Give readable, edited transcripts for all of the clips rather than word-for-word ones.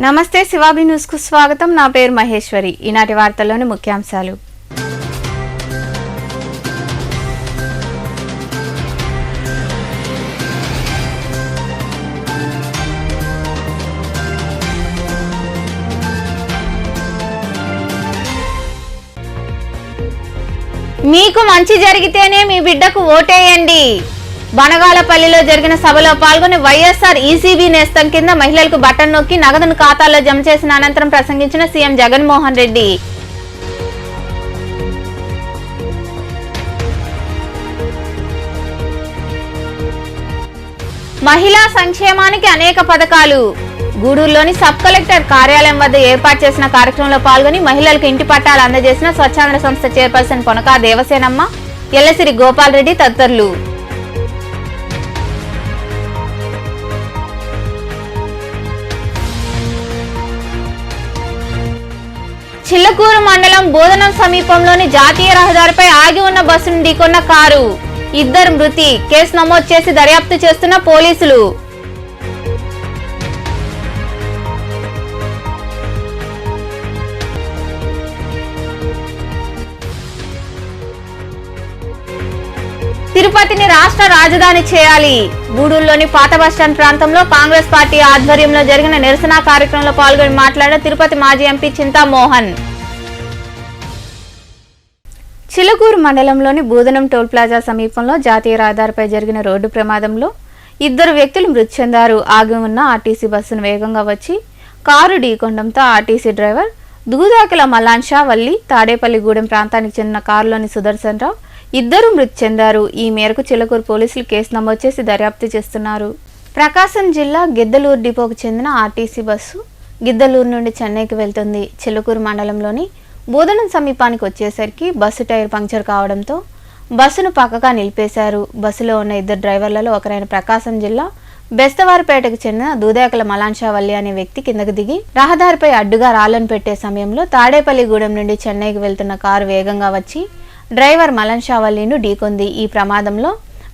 నమస్తే శివాబి న్యూస్ కు స్వాగతం. నా పేరు మహేశ్వరి. ఈనాటి వార్తల్లోని ముఖ్యాంశాలు. మీకు మంచి జరిగితేనే మీ బిడ్డకు ఓటేయండి. బనగాలపల్లిలో జరిగిన సభలో పాల్గొని వైఎస్ఆర్ ఈసీబీ నేస్తం కింద మహిళలకు బటన్ నొక్కి నగదును ఖాతాల్లో జమ చేసిన అనంతరం ప్రసంగించిన సీఎం జగన్మోహన్ రెడ్డి. మహిళా సంక్షేమానికి అనేక పథకాలు. గూడూరులోని సబ్ కలెక్టర్ కార్యాలయం వద్ద ఏర్పాటు చేసిన కార్యక్రమంలో పాల్గొని మహిళలకు ఇంటి పట్టాలు అందజేసిన స్వచ్ఛంద సంస్థ చైర్పర్సన్ పొనకా దేవసేనమ్మ, ఎల్లసిరి గోపాల్ రెడ్డి తదితరులు. చిల్లకూరు మండలం బోధనం సమీపంలోని జాతీయ రహదారిపై ఆగి ఉన్న బస్సును ఢీకొన్న కారు. 2 మృతి. కేసు నమోదు చేసి దర్యాప్తు చేస్తున్న పోలీసులు. తిరుపతిని రాష్ట్ర రాజధాని చేయాలి. గూడూరులోని పాత బస్టాండ్ ప్రాంతంలో కాంగ్రెస్ పార్టీ ఆధ్వర్యంలో జరిగిన నిరసన కార్యక్రమంలో పాల్గొని మాట్లాడిన తిరుపతి మాజీ ఎంపీ చింతామోహన్. చిలుకూరు మండలంలోని బూదనం టోల్ ప్లాజా సమీపంలో జాతీయ రహదారిపై జరిగిన రోడ్డు ప్రమాదంలో 2 వ్యక్తులు మృతి చెందారు. ఆగి ఉన్న ఆర్టీసీ బస్సును వేగంగా వచ్చి కారు ఢీకొనడంతో ఆర్టీసీ డ్రైవర్ దూదాకల మలాన్షా వల్లి తాడేపల్లిగూడెం ప్రాంతానికి చెందిన కారులోని సుదర్శన్ రావు 2 మృతి చెందారు. ఈ మేరకు చిలకూరు పోలీసులు కేసు నమోదు చేసి దర్యాప్తు చేస్తున్నారు. ప్రకాశం జిల్లా గిద్దలూరు డిపోకు చెందిన ఆర్టీసీ బస్సు గిద్దలూరు నుండి చెన్నైకి వెళ్తుంది. చిలకూరు మండలంలోని బోధనం సమీపానికి వచ్చేసరికి బస్సు టైర్ పంక్చర్ కావడంతో బస్సును పక్కగా నిలిపేశారు. బస్సులో ఉన్న 2 డ్రైవర్లలో ఒకరైన ప్రకాశం జిల్లా బెస్తవారిపేటకు చెందిన దూదాకల మలాన్షా వల్లి అనే వ్యక్తి కిందకు దిగి రహదారిపై అడ్డుగా రాళ్లను పెట్టే సమయంలో తాడేపల్లిగూడెం నుండి చెన్నైకి వెళ్తున్న కారు వేగంగా వచ్చి డ్రైవర్ మలన్షా వల్లిను ఢీకొంది. ఈ ప్రమాదంలో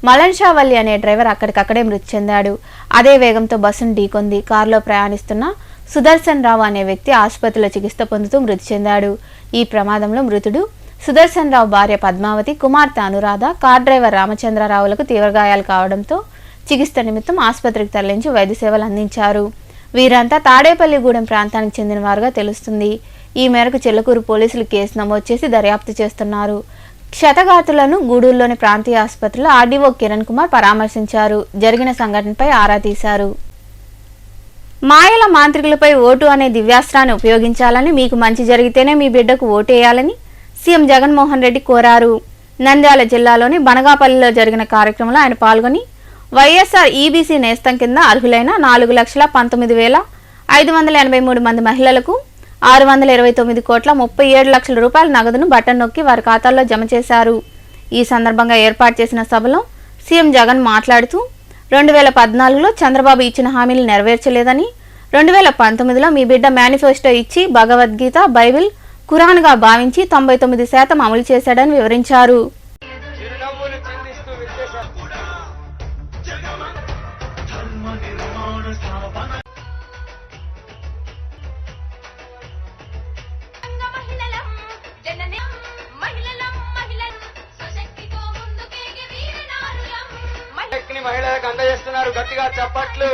మలన్షా వల్లి అనే డ్రైవర్ అక్కడికక్కడే మృతి చెందాడు. అదే వేగంతో బస్సును ఢీకొంది. కారులో ప్రయాణిస్తున్న సుదర్శన్ రావు అనే వ్యక్తి ఆసుపత్రిలో చికిత్స పొందుతూ మృతి చెందాడు. ఈ ప్రమాదంలో మృతుడు సుదర్శన్ రావు భార్య పద్మావతి, కుమార్తె అనురాధ, కార్ డ్రైవర్ రామచంద్రరావులకు తీవ్ర గాయాలు కావడంతో చికిత్స నిమిత్తం ఆసుపత్రికి తరలించి వైద్య సేవలు అందించారు. వీరంతా తాడేపల్లిగూడెం ప్రాంతానికి చెందిన వారుగా తెలుస్తుంది. ఈ మేరకు చిల్లకూరు పోలీసులు కేసు నమోదు చేసి దర్యాప్తు చేస్తున్నారు. క్షతగాతులను గూడూరులోని ప్రాంతీయ ఆసుపత్రిలో ఆర్డీఓ కిరణ్ కుమార్ పరామర్శించారు. జరిగిన సంఘటనపై ఆరా తీశారు. మాయల మాంత్రికులపై ఓటు అనే దివ్యాస్త్రాన్ని ఉపయోగించాలని, మీకు మంచి జరిగితేనే మీ బిడ్డకు ఓటేయాలని సీఎం జగన్మోహన్ రెడ్డి కోరారు. నంద్యాల జిల్లాలోని బనగాపల్లిలో జరిగిన కార్యక్రమంలో ఆయన పాల్గొని వైఎస్ఆర్ ఈబీసీ నేస్తం కింద అర్హులైన 4,19,583 మంది మహిళలకు 629,37,00,000 రూపాయల నగదును బటన్ నొక్కి వారి ఖాతాల్లో జమ చేశారు. ఈ సందర్భంగా ఏర్పాటు చేసిన సభలో సీఎం జగన్ మాట్లాడుతూ 2014లో చంద్రబాబు ఇచ్చిన హామీలు నెరవేర్చలేదని, 2019లో మీ బిడ్డ మేనిఫెస్టో ఇచ్చి భగవద్గీత, బైబిల్, ఖురాన్గా భావించి 99% అమలు చేశాడని వివరించారు. మహిళలకు అందజేస్తున్నారు. గట్టిగా చప్పట్లు.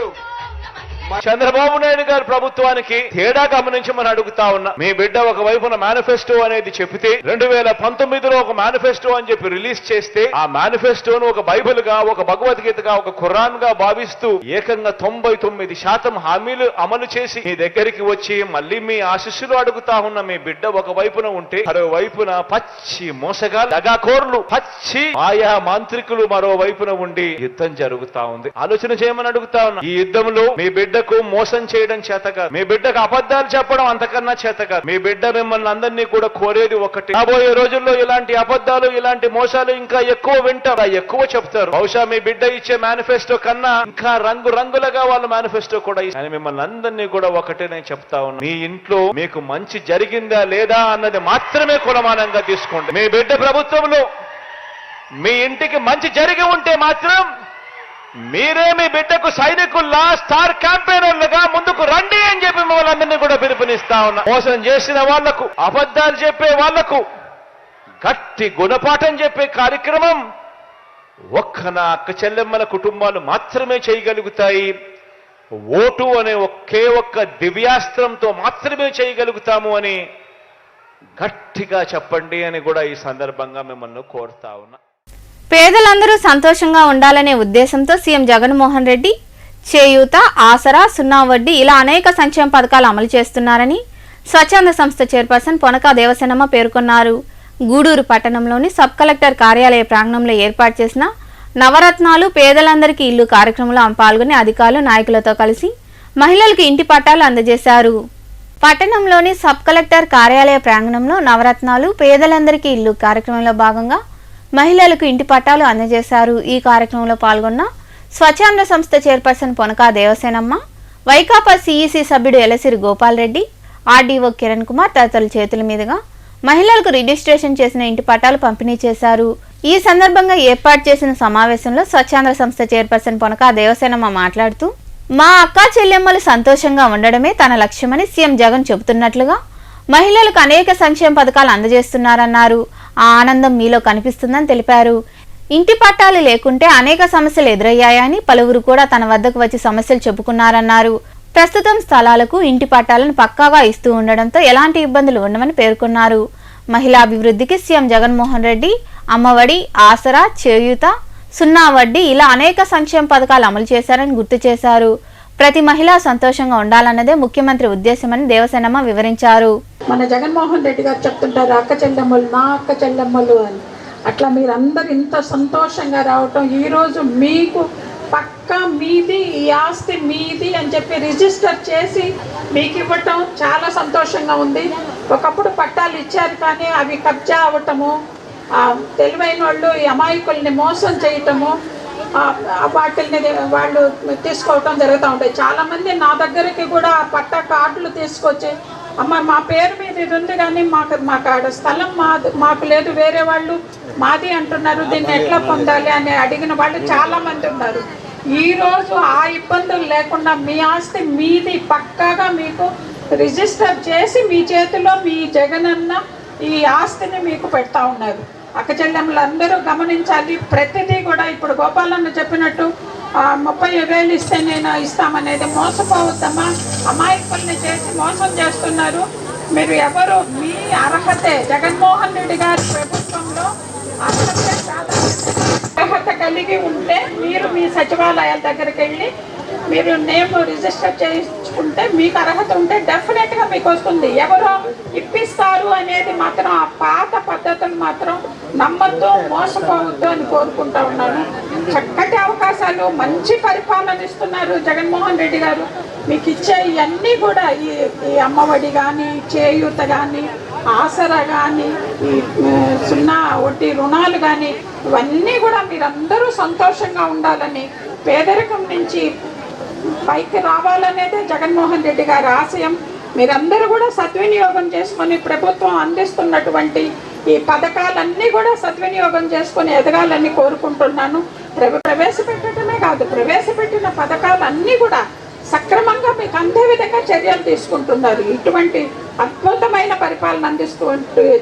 చంద్రబాబు నాయుడు గారి ప్రభుత్వానికి తేడా గమనించమని అడుగుతా ఉన్నా. మీ బిడ్డ ఒక వైపున మేనిఫెస్టో అనేది చెబితే 2019లో ఒక మేనిఫెస్టో అని చెప్పి రిలీజ్ చేస్తే ఆ మేనిఫెస్టోను ఒక బైబిల్ గా, ఒక భగవద్గీతగా, ఒక ఖురాన్ గా భావిస్తూ ఏకంగా 99% హామీలు అమలు చేసి మీ దగ్గరికి వచ్చి మళ్ళీ మీ ఆశీస్సులు అడుగుతా ఉన్న మీ బిడ్డ ఒక వైపున ఉంటే మరో వైపున పచ్చి మోసగాలు, దగాకోర్లు, పచ్చి ఆయా మాంత్రికులు మరో వైపున ఉండి యుద్ధం జరుగుతా ఉంది. ఆలోచన చేయమని అడుగుతా ఉన్నా. ఈ యుద్ధంలో మీ బిడ్డకు మోసం చేయడం చేతగాదు, మీ బిడ్డకు అబద్ధాలు చెప్పడం అంతకన్నా చేతగాదు. మీ బిడ్డ మిమ్మల్ని అందరినీ కూడా కోరేది ఒకటి. రాబోయే రోజుల్లో ఇలాంటి అబద్ధాలు, ఇలాంటి మోసాలు ఇంకా ఎక్కువ వింటారు, ఎక్కువ చెప్తారు. బహుశా మీ బిడ్డ ఇచ్చే మేనిఫెస్టో కన్నా ఇంకా రంగురంగులుగా వాళ్ళ మేనిఫెస్టో కూడా ఇస్తారు. మిమ్మల్ని అందరినీ కూడా ఒకటే నేను చెప్తా ఉన్నా. మీ ఇంట్లో మీకు మంచి జరిగిందా లేదా అన్నది మాత్రమే కొలమానంగా తీసుకోండి. మీ బిడ్డ ప్రభుత్వంలో మీ ఇంటికి మంచి జరిగి ఉంటే మాత్రం మీరే మీ బిడ్డకు సైనికుల్లా స్టార్ క్యాంపెయినర్లుగా ముందుకు రండి అని చెప్పి మిమ్మల్ని అందరినీ కూడా పిలుపునిస్తా ఉన్నా. మోసం చేసిన వాళ్లకు, అబద్ధాలు చెప్పే వాళ్లకు గట్టి గుణపాఠం చెప్పే కార్యక్రమం ఒక్క నా అక్క చెల్లెమ్మల కుటుంబాలు మాత్రమే చేయగలుగుతాయి. ఓటు అనే ఒకే ఒక్క దివ్యాస్త్రంతో మాత్రమే చేయగలుగుతాము అని గట్టిగా చెప్పండి అని కూడా ఈ సందర్భంగా మిమ్మల్ని కోరుతా ఉన్నా. పేదలందరూ సంతోషంగా ఉండాలనే ఉద్దేశంతో సీఎం జగన్మోహన్ రెడ్డి చేయూత, ఆసరా, సున్నా వడ్డీ ఇలా అనేక సంక్షేమ పథకాలు అమలు చేస్తున్నారని స్వచ్ఛంద సంస్థ చైర్పర్సన్ పొనకా దేవసేనమ్మ పేర్కొన్నారు. గూడూరు పట్టణంలోని సబ్ కలెక్టర్ కార్యాలయ ప్రాంగణంలో ఏర్పాటు చేసిన నవరత్నాలు పేదలందరికీ ఇల్లు కార్యక్రమంలో పాల్గొని అధికారులు, నాయకులతో కలిసి మహిళలకు ఇంటి పట్టాలు అందజేశారు. పట్టణంలోని సబ్ కలెక్టర్ కార్యాలయ ప్రాంగణంలో నవరత్నాలు పేదలందరికీ ఇల్లు కార్యక్రమంలో భాగంగా మహిళలకు ఇంటి పట్టాలు అందజేశారు. ఈ కార్యక్రమంలో పాల్గొన్న స్వచ్ఛంద సంస్థ చైర్పర్సన్ పొనకా దేవసేనమ్మ, వైకాపా సిఈసి సభ్యుడు ఎలసిరి గోపాల్ రెడ్డి, ఆర్డీఓ కిరణ్ కుమార్ తదితరుల చేతుల మీదుగా మహిళలకు రిజిస్ట్రేషన్ చేసిన ఇంటి పట్టాలు పంపిణీ చేశారు. ఈ సందర్భంగా ఏర్పాటు చేసిన సమావేశంలో స్వచ్ఛంద సంస్థ చైర్పర్సన్ పొనకా దేవసేనమ్మ మాట్లాడుతూ, మా అక్క చెల్లెమ్మలు సంతోషంగా ఉండడమే తన లక్ష్యమని సీఎం జగన్ చెబుతున్నట్లుగా మహిళలకు అనేక సంక్షేమ పథకాలు అందజేస్తున్నారన్నారు. ఆ ఆనందం మీలో కనిపిస్తుందని తెలిపారు. ఇంటి పట్టాలు లేకుంటే అనేక సమస్యలు ఎదురయ్యాయని, పలువురు కూడా తన వద్దకు వచ్చి సమస్యలు చెప్పుకున్నారన్నారు. ప్రస్తుతం స్థలాలకు ఇంటి పట్టాలను పక్కాగా ఇస్తూ ఉండడంతో ఎలాంటి ఇబ్బందులు ఉండవని పేర్కొన్నారు. మహిళా అభివృద్ధికి సీఎం జగన్మోహన్ రెడ్డి అమ్మఒడి, ఆసరా, చేయూత, సున్నా వడ్డీ ఇలా అనేక సంక్షేమ పథకాలు అమలు చేశారని గుర్తు చేశారు. ప్రతి మహిళ సంతోషంగా ఉండాలన్నదే ముఖ్యమంత్రి ఉద్దేశమని దేవసేనమ్మ వివరించారు. మన జగన్మోహన్ రెడ్డి గారు చెప్తుంటారు, అక్క చెల్లెమ్మలు నా అక్క చెల్లెమ్మలు అని. అట్లా మీరందరూ ఇంత సంతోషంగా రావటం, ఈరోజు మీకు పక్కా మీది, ఈ ఆస్తి మీది అని చెప్పి రిజిస్టర్ చేసి మీకు ఇవ్వటం చాలా సంతోషంగా ఉంది. ఒకప్పుడు పట్టాలు ఇచ్చారు కానీ అవి కబ్జా అవ్వటము, తెలివైన వాళ్ళు ఈ అమాయకుల్ని మోసం చేయటము, వాటిని వాళ్ళు తీసుకోవటం జరుగుతూ ఉంటాయి. చాలామంది నా దగ్గరికి కూడా పట్టా కార్డులు తీసుకొచ్చి, అమ్మ మా పేరు మీద ఇది ఉంది కానీ మాకు ఆడ స్థలం మాకు లేదు, వేరే వాళ్ళు మాది అంటున్నారు, దీన్ని ఎట్లా పొందాలి అని అడిగిన వాళ్ళు చాలామంది ఉన్నారు. ఈరోజు ఆ ఇబ్బందులు లేకుండా మీ ఆస్తి మీది పక్కాగా మీకు రిజిస్టర్ చేసి మీ చేతిలో మీ జగనన్న ఈ ఆస్తిని మీకు పెడతా ఉన్నారు. అక్క చెల్లెమ్మలు అందరూ గమనించాలి. ప్రతిదీ కూడా ఇప్పుడు గోపాలన్న చెప్పినట్టు 30,000 ఇస్తే నేను ఇస్తామనేది మోసపోవద్దమ్మా. అమాయకుల్ని చేసి మోసం చేస్తున్నారు. మీరు ఎవరు, మీ అర్హతే జగన్మోహన్ రెడ్డి గారి ప్రభుత్వంలో అర్హత కలిగి ఉంటే మీరు మీ సచివాలయాల దగ్గరికి వెళ్ళి మీరు నేమ్ రిజిస్టర్ చేయించుకుంటే మీకు అర్హత ఉంటే డెఫినెట్గా మీకు వస్తుంది. ఎవరో ఇప్పిస్తారు అనేది మాత్రం ఆ పాత పద్ధతులు మాత్రం నమ్మద్దు, మోసపోవద్దు అని కోరుకుంటా ఉన్నాను. చక్కటి అవకాశాలు, మంచి పరిపాలన ఇస్తున్నారు జగన్మోహన్ రెడ్డి గారు. మీకు ఇచ్చే ఇవన్నీ కూడా ఈ అమ్మఒడి కానీ, చేయూత కానీ, ఆసరా కానీ, ఈ సున్నా వడ్డీ రుణాలు కానీ, ఇవన్నీ కూడా మీరందరూ సంతోషంగా ఉండాలని, పేదరికం నుంచి పైకి రావాలనేదే జగన్మోహన్ రెడ్డి గారి ఆశయం. మీరందరూ కూడా సద్వినియోగం చేసుకొని ప్రభుత్వం అందిస్తున్నటువంటి ఈ పథకాలన్నీ కూడా సద్వినియోగం చేసుకొని ఎదగాలని కోరుకుంటున్నాను. ప్రవేశపెట్టడమే కాదు, ప్రవేశపెట్టిన పథకాలన్నీ కూడా సక్రమంగా మీకు అందే విధంగా చర్యలు తీసుకుంటున్నారు. ఇటువంటి అద్భుతమైన పరిపాలన అందిస్తూ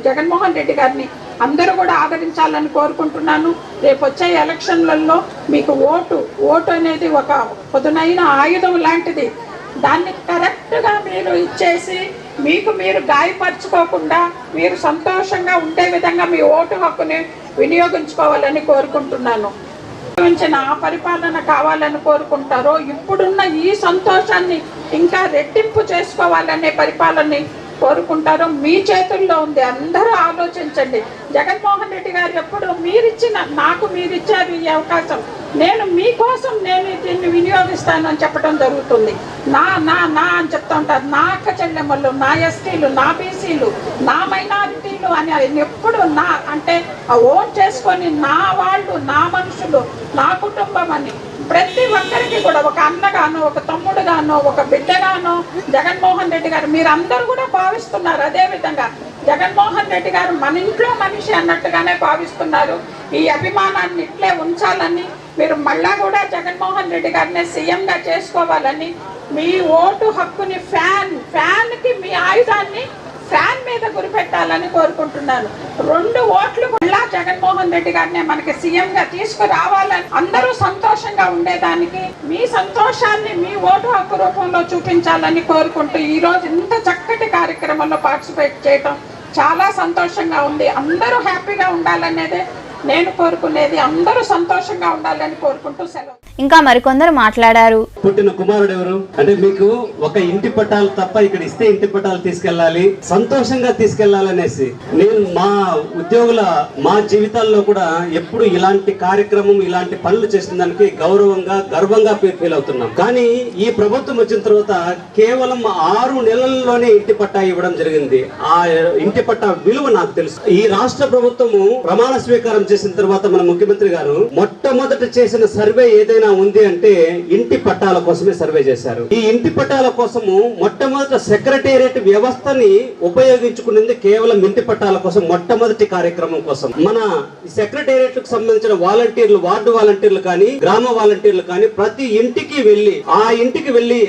జగన్మోహన్ రెడ్డి గారిని అందరూ కూడా ఆదరించాలని కోరుకుంటున్నాను. రేపు వచ్చే ఎలక్షన్లలో మీకు ఓటు అనేది ఒక పదునైన ఆయుధం లాంటిది. దాన్ని కరెక్ట్గా మీరు ఇచ్చేసి మీకు మీరు గాయపరచుకోకుండా మీరు సంతోషంగా ఉండే విధంగా మీ ఓటు హక్కుని వినియోగించుకోవాలని కోరుకుంటున్నాను. ఆ పరిపాలన కావాలని కోరుకుంటారో, ఇప్పుడున్న ఈ సంతోషాన్ని ఇంకా రెట్టింపు చేసుకోవాలనే పరిపాలనని కోరుకుంటారో మీ చేతుల్లో ఉంది. అందరూ ఆలోచించండి. జగన్మోహన్ రెడ్డి గారు ఎప్పుడు నాకు మీరిచ్చారు ఈ అవకాశం, నేను మీకోసం నేను దీన్ని వినియోగిస్తాను అని చెప్పడం జరుగుతుంది. నా నా నా అని చెప్తా ఉంటారు. నా అక్క చెల్లెమ్మలు, నా ఎస్టీలు, నా బీసీలు, నా మైనారిటీలు అని ఎప్పుడు నా అంటే ఓన్ చేసుకొని నా వాళ్ళు, నా మనుషులు, నా కుటుంబం అని ప్రతి ఒక్కరికి కూడా ఒక అన్నగానో, ఒక తమ్ముడుగానో, ఒక బిడ్డగానో జగన్మోహన్ రెడ్డి గారు మీరందరూ కూడా భావిస్తున్నారు. అదేవిధంగా జగన్మోహన్ రెడ్డి గారు మన ఇంట్లో మనిషి అన్నట్టుగానే భావిస్తున్నారు. ఈ అభిమానాన్ని ఇట్లే ఉంచాలని మీరు మళ్ళా కూడా జగన్మోహన్ రెడ్డి గారిని సీఎంగా చేసుకోవాలని, మీ ఓటు హక్కుని ఫ్యాన్కి మీ ఆయుధాన్ని ఫ్యాన్ మీద గురిపెట్టాలని కోరుకుంటున్నాను. 2 ఓట్లు కూడా జగన్మోహన్ రెడ్డి గారిని మనకి సీఎంగా తీసుకురావాలని, అందరూ సంతోషంగా ఉండేదానికి మీ సంతోషాన్ని మీ ఓటు హక్కు రూపంలో చూపించాలని కోరుకుంటూ ఈరోజు ఇంత చక్కటి కార్యక్రమంలో పార్టిసిపేట్ చేయటం చాలా సంతోషంగా ఉంది. అందరూ హ్యాపీగా ఉండాలనేదే నేను కోరుకునేది, అందరూ సంతోషంగా ఉండాలని కోరుకుంటూ సెలవు. ఇంకా మరికొందరు మాట్లాడారు. పుట్టిన కుమారుడు ఎవరు అంటే మీకు ఒక ఇంటి పట్టాలు తప్ప ఇక్కడ ఇస్తే ఇంటి పట్టాలు తీసుకెళ్ళాలి, సంతోషంగా తీసుకెళ్లాలనేసి నేను మా ఉద్యోగుల మా జీవితాల్లో కూడా ఎప్పుడు ఇలాంటి కార్యక్రమం ఇలాంటి పనులు చేసిన దానికి గర్వంగా ఫీల్ అవుతున్నాం. కానీ ఈ ప్రభుత్వం వచ్చిన తర్వాత కేవలం 6 నెలల్లోనే ఇంటి పట్టా ఇవ్వడం జరిగింది. ఆ ఇంటి పట్టా విలువ నాకు తెలుసు. ఈ రాష్ట్ర ప్రభుత్వము ప్రమాణ స్వీకారం చేసిన తర్వాత మన ముఖ్యమంత్రి గారు మొట్టమొదట చేసిన సర్వే ఏదైనా ఉంది అంటే ఇంటి పట్టాల కోసమే సర్వే చేశారు. ఈ ఇంటి పట్టాల కోసము మొట్టమొదట సెక్రటేరియట్ వ్యవస్థని ఉపయోగించుకునేది కేవలం ఇంటి పట్టాల కోసం, మొట్టమొదటి కార్యక్రమం కోసం. మన సెక్రటేరియట్ కు సంబంధించిన వాలంటీర్లు, వార్డు వాలంటీర్లు కానీ గ్రామ వాలంటీర్లు కానీ ప్రతి ఇంటికి వెళ్లి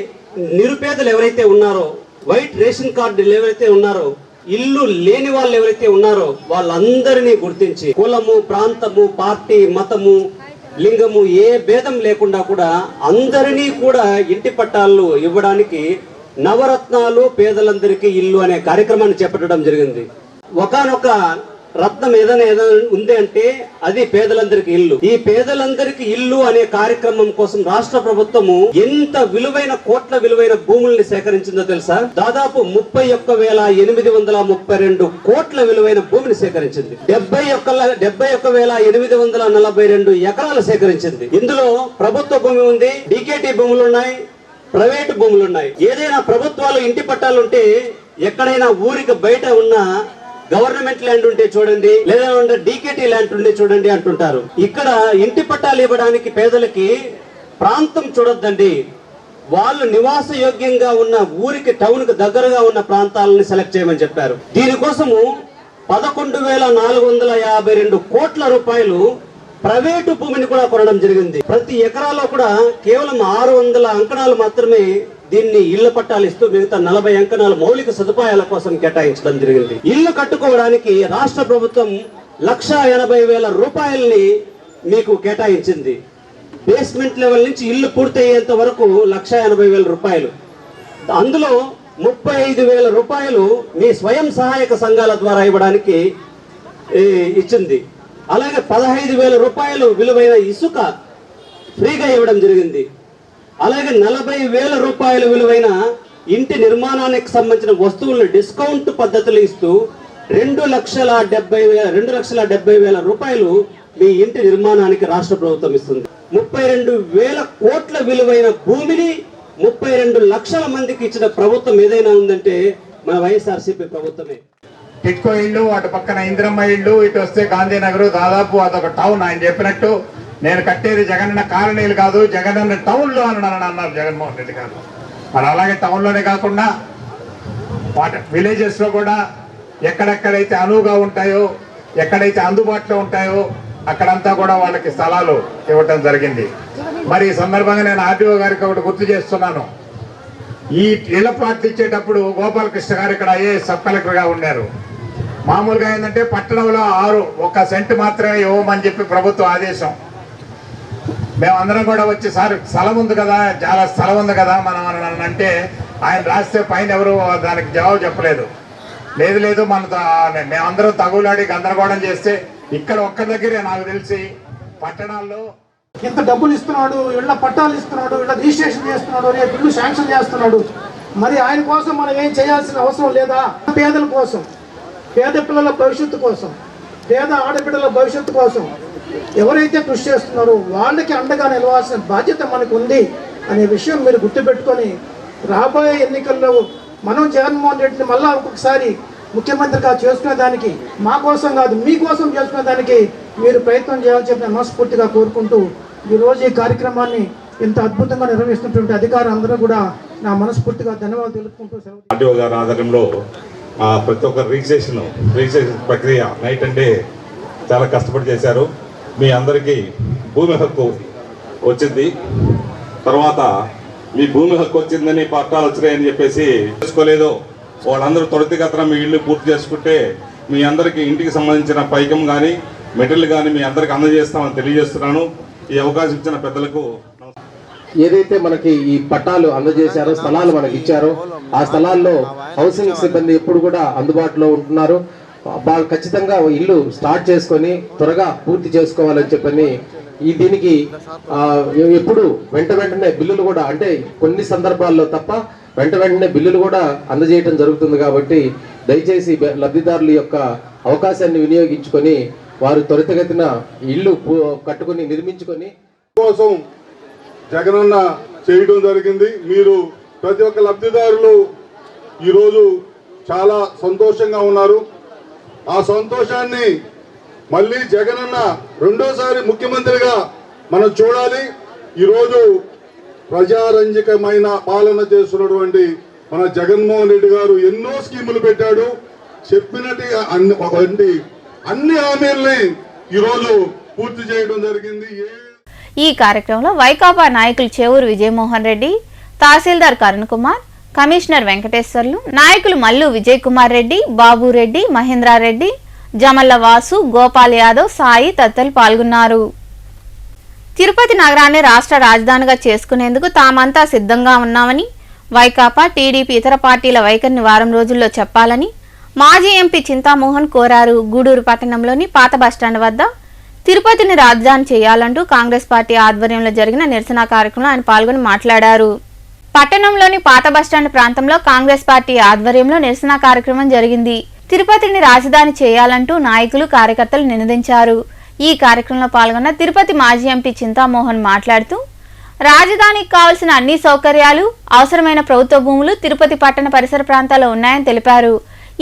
నిరుపేదలు ఎవరైతే ఉన్నారో, వైట్ రేషన్ కార్డులు ఎవరైతే ఉన్నారో, ఇల్లు లేని వాళ్ళు ఎవరైతే ఉన్నారో వాళ్ళందరినీ గుర్తించి కులము, ప్రాంతము, పార్టీ, మతము, లింగము ఏ భేదం లేకుండా కూడా అందరినీ కూడా ఇంటి పట్టాలు ఇవ్వడానికి నవరత్నాలు పేదలందరికీ ఇల్లు అనే కార్యక్రమాన్ని చేపట్టడం జరిగింది. ఒకానొక రత్నం ఏదైనా ఉంది అంటే అది పేదలందరికీ ఇల్లు. ఈ పేదలందరికీ ఇల్లు అనే కార్యక్రమం కోసం రాష్ట్ర ప్రభుత్వము ఎంత కోట్ల విలువైన భూముల్ని సేకరించిందో తెలుసా? దాదాపు 31,832 కోట్ల విలువైన భూమిని సేకరించింది. 71,842 ఎకరాలు సేకరించింది. ఇందులో ప్రభుత్వ భూమి ఉంది, డికేటీ భూములు ఉన్నాయి, ప్రైవేటు భూములు ఉన్నాయి. ఏదైనా ప్రభుత్వాలు ఇంటి పట్టాలుంటే ఎక్కడైనా ఊరికి బయట ఉన్న గవర్నమెంట్ ల్యాండ్ ఉంటే చూడండి, లేదా డీకేటీ ల్యాండ్ ఉంటే చూడండి అంటుంటారు. ఇక్కడ ఇంటి పట్టాలు ఇవ్వడానికి పేదలకి ప్రాంతం చూడొద్దండి, వాళ్ళు నివాస యోగ్యంగా ఉన్న ఊరికి టౌన్ కు దగ్గరగా ఉన్న ప్రాంతాలను సెలెక్ట్ చేయమని చెప్పారు. దీనికోసము 11,452 కోట్ల రూపాయలు ప్రైవేటు భూమిని కూడా కొనడం జరిగింది. ప్రతి ఎకరాలో కూడా కేవలం 600 అంకణాలు మాత్రమే దీన్ని ఇళ్ల పట్టాలు ఇస్తూ మిగతా 40 అంకణాలు మౌలిక సదుపాయాల కోసం కేటాయించడం జరిగింది. ఇల్లు కట్టుకోవడానికి రాష్ట్ర ప్రభుత్వం 1,80,000 రూపాయల్ని మీకు కేటాయించింది. బేస్మెంట్ లెవెల్ నుంచి ఇల్లు పూర్తయ్యేంత వరకు 1,80,000 రూపాయలు. అందులో 35,000 రూపాయలు మీ స్వయం సహాయక సంఘాల ద్వారా ఇవ్వడానికి ఇచ్చింది. అలాగే 15,000 రూపాయలు విలువైన ఇసుక ఫ్రీగా ఇవ్వడం జరిగింది. అలాగే 40,000 రూపాయలు విలువైన ఇంటి నిర్మాణానికి సంబంధించిన వస్తువులను డిస్కౌంట్ పద్ధతులు ఇస్తూ 2,70,000 రూపాయలు మీ ఇంటి నిర్మాణానికి రాష్ట్ర ప్రభుత్వం ఇస్తుంది. 32,000 కోట్ల విలువైన భూమిని 32 లక్షల మందికి ఇచ్చిన ప్రభుత్వం ఏదైనా ఉందంటే మన వైఎస్ఆర్సీపీ ప్రభుత్వమే. టిట్కో ఇల్లు, అటు పక్కన ఇంద్రమ్మ ఇల్లు, ఇటు వస్తే గాంధీనగర్, దాదాపు అదొక టౌన్. ఆయన చెప్పినట్టు నేను కట్టేది జగనన్న కాలనీలు కాదు, జగనన్న టౌన్లో అన్నారు జగన్మోహన్ రెడ్డి గారు. మరి అలాగే టౌన్లోనే కాకుండా విలేజెస్లో కూడా ఎక్కడెక్కడైతే అనువుగా ఉంటాయో, ఎక్కడైతే అందుబాటులో ఉంటాయో అక్కడంతా కూడా వాళ్ళకి స్థలాలు ఇవ్వటం జరిగింది. మరి ఈ సందర్భంగా నేను ఆర్టీఓ గారికి ఒకటి గుర్తు చేస్తున్నాను. ఈ ఇళ్ల ప్లాట్లు ఇచ్చేటప్పుడు గోపాలకృష్ణ గారు ఇక్కడ ఐఏఎస్ సబ్ కలెక్టర్గా ఉన్నారు. మామూలుగా ఏంటంటే పట్టణంలో 1 సెంటు మాత్రమే ఇవ్వమని చెప్పి ప్రభుత్వ ఆదేశం. మేమందరం కూడా వచ్చి సార్ స్థలం ఉంది కదా, చాలా స్థలం ఉంది కదా మనం అంటే ఆయన రాస్తే పైన ఎవరు దానికి జవాబు చెప్పలేదు. లేదు మేమందరం తగులాడి గందరగోళం చేస్తే ఇక్కడ ఒక్క దగ్గరే నాకు తెలిసి పట్టణాల్లో ఇంత డబ్బులు ఇస్తున్నాడు, ఇళ్ళ పట్టాలు ఇస్తున్నాడు, ఇళ్ళ రిజిస్ట్రేషన్ చేస్తున్నాడు, రేపు ఇల్లు శాంక్షన్ చేస్తున్నాడు. మరి ఆయన కోసం మనం ఏం చేయాల్సిన అవసరం లేదా? పేదల కోసం, పేద పిల్లల భవిష్యత్తు కోసం, పేద ఆడపిల్లల భవిష్యత్తు కోసం ఎవరైతే కృషి చేస్తున్నారో వాళ్ళకి అండగా నిలవాల్సిన బాధ్యత మనకు ఉంది అనే విషయం మీరు గుర్తుపెట్టుకొని రాబోయే ఎన్నికల్లో మనం జగన్మోహన్ రెడ్డిని మళ్ళా ఒక్కొక్కసారి ముఖ్యమంత్రిగా చేసుకునేదానికి, మా కోసం కాదు మీకోసం చేసుకునేదానికి మీరు ప్రయత్నం చేయాలని చెప్పి మనస్ఫూర్తిగా కోరుకుంటూ ఈరోజు ఈ కార్యక్రమాన్ని ఇంత అద్భుతంగా నిర్వహిస్తున్నటువంటి అధికారులు అందరూ కూడా నా మనస్ఫూర్తిగా ధన్యవాదాలు తెలుపుకుంటూ ఆర్టీఓ గారి ఆధ్వర్యంలో ప్రతి ఒక్క రిజిస్ట్రేషన్ ప్రక్రియ నైట్ అండ్ డే చాలా కష్టపడి చేశారు. మీ అందరికీ భూమి హక్కు వచ్చింది. తర్వాత మీ భూమి హక్కు వచ్చిందని పట్టాలు వచ్చినాయని చెప్పేసి చేసుకోలేదు. వాళ్ళందరూ త్వరితగతిన మీ ఇల్లు పూర్తి చేసుకుంటే మీ అందరికీ ఇంటికి సంబంధించిన పైకం కానీ మెటీరియల్ కానీ మీ అందరికీ అందజేస్తామని తెలియజేస్తున్నాను. ఈ అవకాశం ఇచ్చిన పెద్దలకు ఏదైతే మనకి ఈ పట్టాలు అందజేశారో, స్థలాలు మనకి ఇచ్చారో, ఆ స్థలాల్లో హౌసింగ్ సిబ్బంది ఎప్పుడు కూడా అందుబాటులో ఉంటున్నారు. వాళ్ళు ఖచ్చితంగా ఇల్లు స్టార్ట్ చేసుకొని త్వరగా పూర్తి చేసుకోవాలని చెప్పని దీనికి ఎప్పుడు వెంటనే బిల్లులు కూడా, అంటే కొన్ని సందర్భాల్లో తప్ప వెంటనే బిల్లులు కూడా అందజేయటం జరుగుతుంది. కాబట్టి దయచేసి లబ్ధిదారుల యొక్క అవకాశాన్ని వినియోగించుకొని వారు త్వరితగతిన ఇల్లు కట్టుకొని నిర్మించుకొని కోసం జగనన్న చేయడం జరిగింది. మీరు ప్రతి ఒక్క లబ్ధిదారులు ఈరోజు చాలా సంతోషంగా ఉన్నారు. ఆ సంతోషాన్ని మళ్ళీ జగనన్న రెండోసారి ముఖ్యమంత్రిగా మనం చూడాలి. ఈరోజు ప్రజారంజకమైన పాలన చేస్తున్నటువంటి మన జగన్మోహన్ రెడ్డి గారు ఎన్నో స్కీములు పెట్టాడు. చెప్పినట్టు అన్ని హామీల్ని ఈరోజు పూర్తి చేయడం జరిగింది. ఈ కార్యక్రమంలో వైకాపా నాయకులు చేవూరు విజయమోహన్ రెడ్డి, తహసీల్దార్ కరుణ్ కుమార్, కమిషనర్ వెంకటేశ్వర్లు, నాయకులు మల్లు విజయ్ కుమార్ రెడ్డి, బాబు రెడ్డి, మహేంద్రారెడ్డి, జమల్ల వాసు, గోపాల్ యాదవ్, సాయి తదితరులు పాల్గొన్నారు. తిరుపతి నగరాన్ని రాష్ట్ర రాజధానిగా చేసుకునేందుకు తామంతా సిద్ధంగా ఉన్నామని, వైకాపా, టీడీపీ ఇతర పార్టీల వైఖరిని వారం రోజుల్లో చెప్పాలని మాజీ ఎంపీ చింతామోహన్ కోరారు. గూడూరు పట్టణంలోని పాత బస్టాండ్ వద్ద తిరుపతిని రాజధాని చేయాలంటూ కాంగ్రెస్ పార్టీ ఆధ్వర్యంలో జరిగిన నిరసన కార్యక్రమంలో ఆయన పాల్గొని మాట్లాడారు. పట్టణంలోని పాత బస్టాండ్ ప్రాంతంలో కాంగ్రెస్ పార్టీ ఆధ్వర్యంలో నిరసన కార్యక్రమం జరిగింది. తిరుపతిని రాజధాని చేయాలంటూ నాయకులు, కార్యకర్తలు నినదించారు. ఈ కార్యక్రమంలో పాల్గొన్న తిరుపతి మాజీ ఎంపీ చింతామోహన్ మాట్లాడుతూ, రాజధానికి కావాల్సిన అన్ని సౌకర్యాలు, అవసరమైన ప్రభుత్వ భూములు తిరుపతి పట్టణ పరిసర ప్రాంతాల్లో ఉన్నాయని తెలిపారు.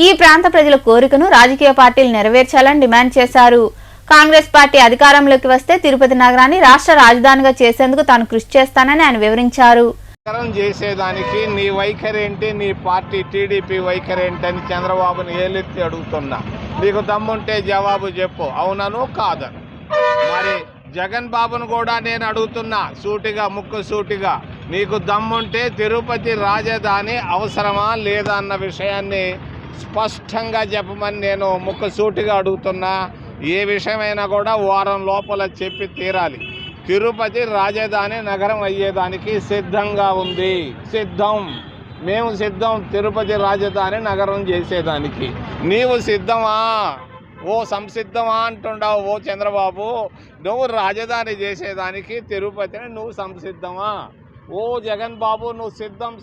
ఈ ప్రాంత ప్రజల కోరికను రాజకీయ పార్టీలు నెరవేర్చాలని డిమాండ్ చేశారు. కాంగ్రెస్ పార్టీ అధికారంలోకి వస్తే తిరుపతి నగరాన్ని రాష్ట్ర రాజధానిగా చేసేందుకు తాను కృషి చేస్తానని ఆయన వివరించారు. చేసేదానికి నీ వైఖరి ఏంటి, నీ పార్టీ టీడీపీ వైఖరి ఏంటని చంద్రబాబుని ఏలెత్తి అడుగుతున్నా. నీకు దమ్ముంటే జవాబు చెప్పు, అవునను కాదను. మరి జగన్ బాబును కూడా నేను అడుగుతున్నా సూటిగా, ముక్కు సూటిగా, నీకు దమ్ముంటే తిరుపతి రాజధాని అవసరమా లేదా అన్న విషయాన్ని స్పష్టంగా చెప్పమని నేను ముక్కు సూటిగా అడుగుతున్నా. ఏ విషయమైనా కూడా వారం లోపల చెప్పి తీరాలి. తిరుపతి రాజధాని నగరం అయ్యేదానికి సిద్ధంగా ఉంది. మేము సిద్ధం తిరుపతి రాజధాని నగరం చేసేదానికి. నీవు సిద్ధమా? ఓ సంసిద్ధమా అంటుండవు ఓ చంద్రబాబు. నువ్వు రాజధాని చేసేదానికి తిరుపతిని నువ్వు సంసిద్ధమా? ఓ జగన్ బాబు, నువ్వు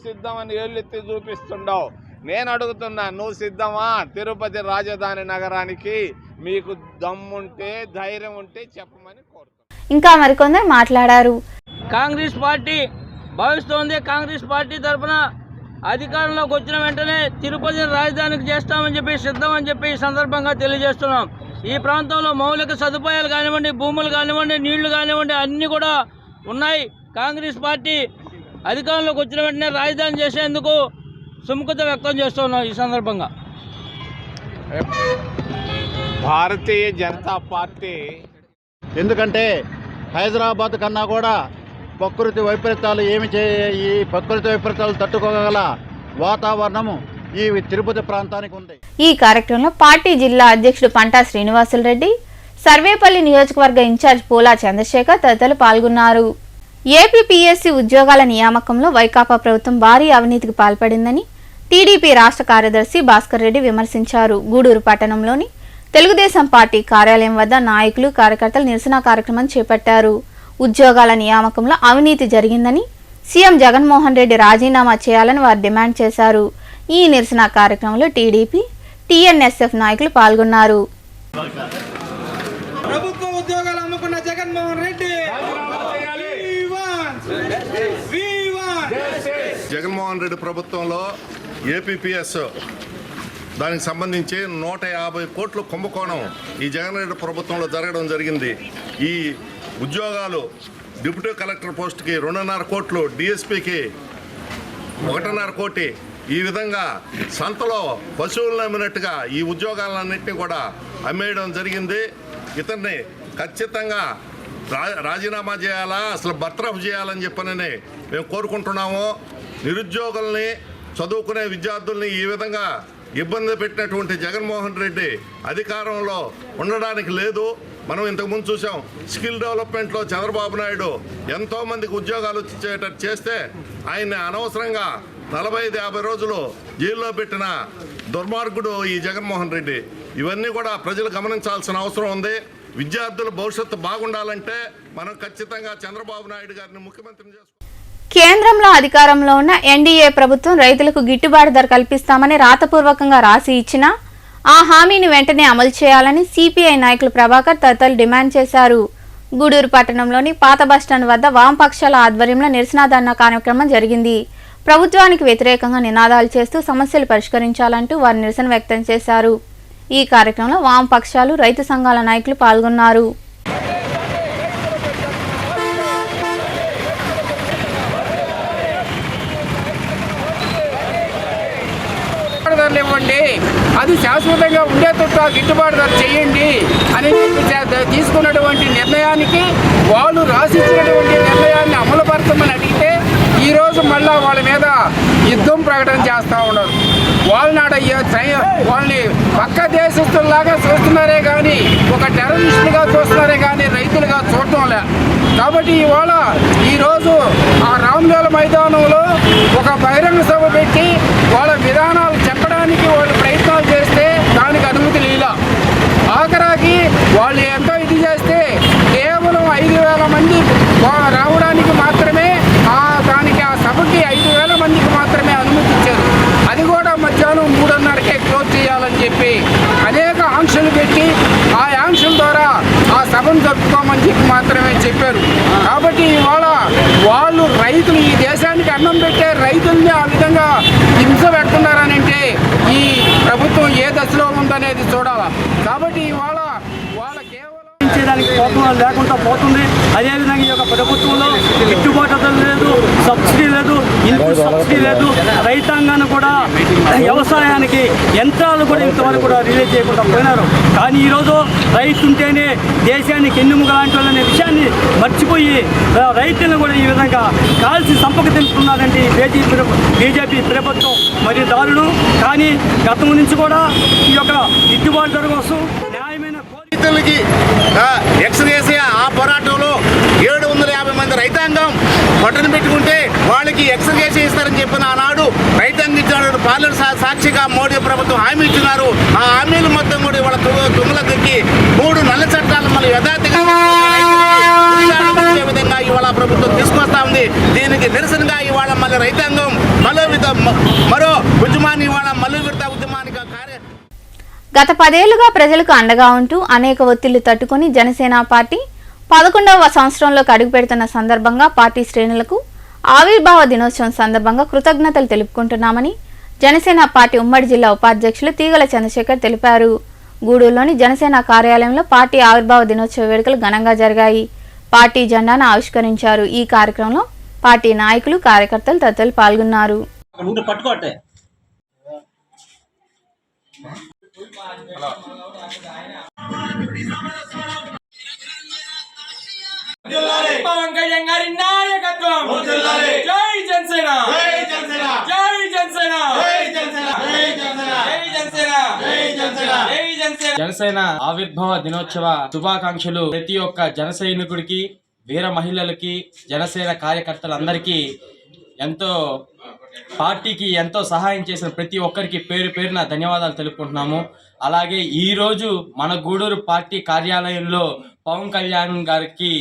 సిద్ధం అని ఏళ్ళెత్తి చూపిస్తుండవు. నేను అడుగుతున్నా, నువ్వు సిద్ధమా తిరుపతి రాజధాని నగరానికి? మీకు దమ్ముంటే, ధైర్యం ఉంటే చెప్పమని కోరుతున్నాను. ఇంకా మరికొందరు మాట్లాడారు. కాంగ్రెస్ పార్టీ భావిస్తోంది, కాంగ్రెస్ పార్టీ తరఫున అధికారంలోకి వచ్చిన వెంటనే తిరుపతిని రాజధానికి చేస్తామని చెప్పి సిద్ధమని చెప్పి ఈ సందర్భంగా తెలియజేస్తున్నాం. ఈ ప్రాంతంలో మౌలిక సదుపాయాలు కానివ్వండి, భూములు కానివ్వండి, నీళ్లు కానివ్వండి అన్నీ కూడా ఉన్నాయి. కాంగ్రెస్ పార్టీ అధికారంలోకి వచ్చిన వెంటనే రాజధాని చేసేందుకు సుముఖత వ్యక్తం చేస్తున్నాం. ఈ సందర్భంగా భారతీయ జనతా పార్టీ, ఎందుకంటే హైదరాబాద్ కన్నా కూడా ప్రకృతి వైపరీత్యాలు ఈ ప్రకృతి వైపరీత్యాలు తట్టుకోగల వాతావరణము ఈ తిరుపతి ప్రాంతానికి ఉంది. ఈ కార్యక్రమంలో పార్టీ జిల్లా అధ్యక్షుడు పంటా శ్రీనివాసులు రెడ్డి, సర్వేపల్లి నియోజకవర్గ ఇన్ఛార్జ్ పోలా చంద్రశేఖర్ తదితరులు పాల్గొన్నారు. ఏపీపీఎస్సీ ఉద్యోగాల నియామకంలో వైకాపా ప్రభుత్వం భారీ అవినీతికి పాల్పడిందని టీడీపీ రాష్ట్ర కార్యదర్శి భాస్కర్ రెడ్డి విమర్శించారు. గూడూరు పట్టణంలోని తెలుగుదేశం పార్టీ కార్యాలయం వద్ద నాయకులు, కార్యకర్తలు నిరసన కార్యక్రమం చేపట్టారు. ఉద్యోగాల నియామకంలో అవినీతి జరిగిందని, సీఎం జగన్మోహన్ రెడ్డి రాజీనామా చేయాలని వారు డిమాండ్ చేశారు. ఈ నిరసన కార్యక్రమంలో టీడీపీ, టీఎన్ఎస్ఎఫ్ నాయకులు పాల్గొన్నారు. ప్రభుత్వ ఉద్యోగాలు అమ్ముకున్న జగన్మోహన్ రెడ్డి, జగన్మోహన్ రెడ్డి ప్రభుత్వంలో ఏపీపీఎస్ దానికి సంబంధించి 150 కోట్ల కుంభకోణం ఈ జగన్ రెడ్డి ప్రభుత్వంలో జరగడం జరిగింది. ఈ ఉద్యోగాలు డిప్యూటీ కలెక్టర్ పోస్టుకి 2.5 కోట్లు, డిఎస్పీకి 1.5 కోటి, ఈ విధంగా సంతలో పశువులను అమ్మినట్టుగా ఈ ఉద్యోగాలన్నింటినీ కూడా అమ్మేయడం జరిగింది. ఇతన్ని ఖచ్చితంగా రాజీనామా చేయాలా, అసలు బర్తరఫ్ చేయాలని చెప్పనని మేము కోరుకుంటున్నాము. నిరుద్యోగుల్ని, చదువుకునే విద్యార్థుల్ని ఈ విధంగా ఇబ్బంది పెట్టినటువంటి జగన్మోహన్ రెడ్డి అధికారంలో ఉండడానికి లేదు. మనం ఇంతకుముందు చూసాం, స్కిల్ డెవలప్మెంట్లో చంద్రబాబు నాయుడు ఎంతోమందికి ఉద్యోగాలు ఇచ్చేటట్టు చేస్తే ఆయన్ని అనవసరంగా 45-50 రోజులు జైల్లో పెట్టిన దుర్మార్గుడు ఈ జగన్మోహన్ రెడ్డి. ఇవన్నీ కూడా ప్రజలు గమనించాల్సిన అవసరం ఉంది. విద్యార్థుల భవిష్యత్తు బాగుండాలంటే మనం ఖచ్చితంగా చంద్రబాబు నాయుడు గారిని ముఖ్యమంత్రిని చేసుకోవాలి. కేంద్రంలో అధికారంలో ఉన్న ఎన్డీఏ ప్రభుత్వం రైతులకు గిట్టుబాటు ధర కల్పిస్తామని రాతపూర్వకంగా రాసి ఇచ్చినా ఆ హామీని వెంటనే అమలు చేయాలని సిపిఐ నాయకులు ప్రభాకర్ తదితరులు డిమాండ్ చేశారు. గూడూరు పట్టణంలోని పాత బస్టాండ్ వద్ద వామపక్షాల ఆధ్వర్యంలో నిరసన ధర్నా కార్యక్రమం జరిగింది. ప్రభుత్వానికి వ్యతిరేకంగా నినాదాలు చేస్తూ సమస్యలు పరిష్కరించాలంటూ వారు నిరసన వ్యక్తం చేశారు. ఈ కార్యక్రమంలో వామపక్షాలు, రైతు సంఘాల నాయకులు పాల్గొన్నారు. ఇవ్వండి, అది శాశ్వతంగా ఉండేటట్టు గిట్టుబాటు ధర చేయండి అని తీసుకున్నటువంటి నిర్ణయానికి, వాళ్ళు రాసిచ్చినటువంటి నిర్ణయాన్ని అమలుపరచమని అడిగితే ఈరోజు మళ్ళా వాళ్ళ మీద యుద్ధం ప్రకటన చేస్తూ ఉన్నారు. వాళ్ళని పక్క దేశస్తుల్లాగా చూస్తున్నారే కానీ, ఒక టెర్రరిస్టులుగా చూస్తున్నారే కానీ రైతులుగా చూడటం లే. కాబట్టి ఇవాళ ఈరోజు ఆ రామ్లీల మైదానంలో ఒక బహిరంగ సభ పెట్టి వాళ్ళ విధానాలు చెప్పడానికి వాళ్ళు ప్రయత్నాలు చేస్తే దానికి అనుమతి లేదా. ఆఖరాకి వాళ్ళు ఎంతో ఇది చేస్తే కేవలం 5,000 మంది రావడానికి మాత్రమే, దానికి ఆ సభకి 5,000 మందికి మాత్రమే అనుమతి ఇచ్చారు. అది కూడా మధ్యాహ్నం 3:30కే క్లోజ్ చేయాలని చెప్పి అనేక ఆంక్షలు పెట్టి ఆ ఆంక్షల ద్వారా ఆ సభను జరుపుకోమని చెప్పి మాత్రమే చెప్పారు. కాబట్టి ఇవాళ వాళ్ళు రైతులు, ఈ దేశానికి అన్నం పెట్టే రైతుల్ని ఆ విధంగా హింస పెడుతున్నారని అంటే ఈ ప్రభుత్వం ఏ దశలో ఉందనేది చూడాలి. కాబట్టి ఇవాళ వాళ్ళ కేవలం చేయడానికి కోపం లేకుండా పోతుంది. అదేవిధంగా ఈ యొక్క ప్రభుత్వంలో గిట్టుబాటు ధర లేదు, సబ్సిడీ లేదు, ఇన్పుట్ సబ్సిడీ లేదు. రైతాంగాన్ని కూడా, వ్యవసాయానికి యంత్రాలు కూడా ఇంతవరకు కూడా రిలీజ్ చేయకుండా పోయినారు. కానీ ఈరోజు రైతు ఉంటేనే దేశానికి ఎన్నుముక లాంటి వాళ్ళనే విషయాన్ని మర్చిపోయి రైతులను కూడా ఈ విధంగా కాల్చి సంపక తెలుపుతున్నారంటే బీజేపీ ప్రభుత్వం మరియు దారులు. కానీ గతం నుంచి కూడా ఈ యొక్క గిట్టుబాటు ధర కోసం న్యాయమైన రైతులకి ఎక్స్గ్రేసి ఆ పోరాటంలో 750 మంది రైతాంగం పట్టును పెట్టుకుంటే వాళ్ళకి ఎక్స్గ్రేసి ఇస్తారని చెప్పిన ఆనాడు రైతాంగం పార్లమెంట్ సాక్షిగా మోడీ ప్రభుత్వం హామీ ఇచ్చినారు. ఆ హామీలు మొత్తం కూడా ఇవాళ తుమ్మలకి 3 నల్ల చట్టాలు మళ్ళీ యథార్థంగా విధంగా ఇవాళ ప్రభుత్వం తీసుకొస్తా ఉంది. దీనికి నిరసనగా ఇవాళ మళ్ళీ రైతాంగం మరో ఉద్యమాన్ని ఇవాళ మళ్ళీ విడత ఉద్యమానికి గత 10 ఏళ్లుగా ప్రజలకు అండగా ఉంటూ అనేక ఒత్తిళ్లు తట్టుకుని జనసేన పార్టీ 11వ సంవత్సరంలోకి అడుగుపెడుతున్న సందర్భంగా పార్టీ శ్రేణులకు ఆవిర్భావ దినోత్సవం సందర్భంగా కృతజ్ఞతలు తెలుపుకుంటున్నామని జనసేన పార్టీ ఉమ్మడి జిల్లా ఉపాధ్యక్షులు తీగల చంద్రశేఖర్ తెలిపారు. గూడూరులోని జనసేన కార్యాలయంలో పార్టీ ఆవిర్భావ దినోత్సవ వేడుకలు ఘనంగా జరిగాయి. పార్టీ జెండాను ఆవిష్కరించారు. ఈ కార్యక్రమంలో పార్టీ నాయకులు, కార్యకర్తలు తదితరులు పాల్గొన్నారు. పవన్ కళ్యాణ్ గారి నాయకత్వం. జై జనసేన, జై జనసేన, జై జనసేన, జై జనసేన, జై జనసేన, జై జనసేన, జై జనసేన, జై జనసేన. జనసేన ఆవిర్భావ దినోత్సవ శుభాకాంక్షలు ప్రతి ఒక్క జన సైనికుడికి, వీర మహిళలకి, జనసేన కార్యకర్తలందరికీ, ఎంతో పార్టీకి ఎంతో సహాయం చేసిన ప్రతి ఒక్కరికి పేరు పేరున ధన్యవాదాలు తెలుపుకుంటున్నాము. అలాగే ఈరోజు మన గూడూరు పార్టీ కార్యాలయంలో పవన్ కళ్యాణ్ గారికి